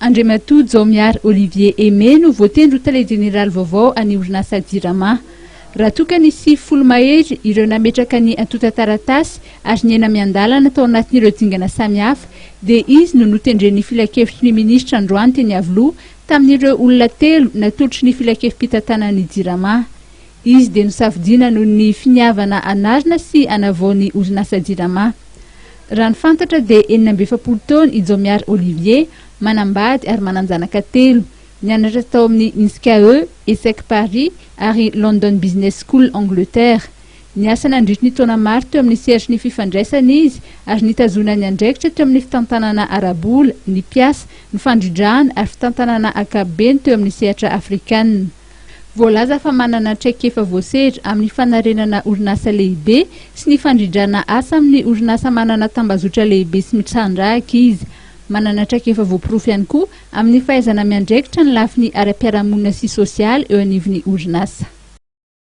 Andriamatoa Jaomiary Olivier Aimé no voatendro tale général vaovao any orinasa Jirama. Raha toka nisy folo mahery ireo nametraka ny antota taratasy ary niaina miandalana tao anatin'ireo dingana samihafa dia izy no notendren'ny filakevitry ny minisitra androany teny Avoloha tamin'ireo olona telo natolotry ny filakevim-pitantanan'ny Jirama. Izy dia nosafidiana noho ny finiavana anarina sy anavaon'ny orinasa Jirama. Raha ny fantatra dia 72 taona i Jaomiary Olivier, manambady ary mananjanaka telo. Nianatra tao amin'ny INSCAE, ESSEC Paris ary London Business School Angleterre. Niasa nandritra ny taona maro teo amin'ny sehatry ny fifandraisana izy ary nitazona ny andraikitra teo amin'ny fitantanana arabola, ny piasa, ny fandridrahana ary fitantanana ankapobeny teo amin'ny sehatra afrikanina. Voalaza fa manana traikefa voasedra amin'ny fanarenana orinasa lehibe sy ny fandridrana asa amin'ny orinasa manana tambazotra lehibe sy mitsandrahaka izy. Manana traikefa voaporofo ihany koa amin'ny fahaizana miandraikitra ny lafiny ara-piarahamonina sy sosialy eo anivon'ny orinasa.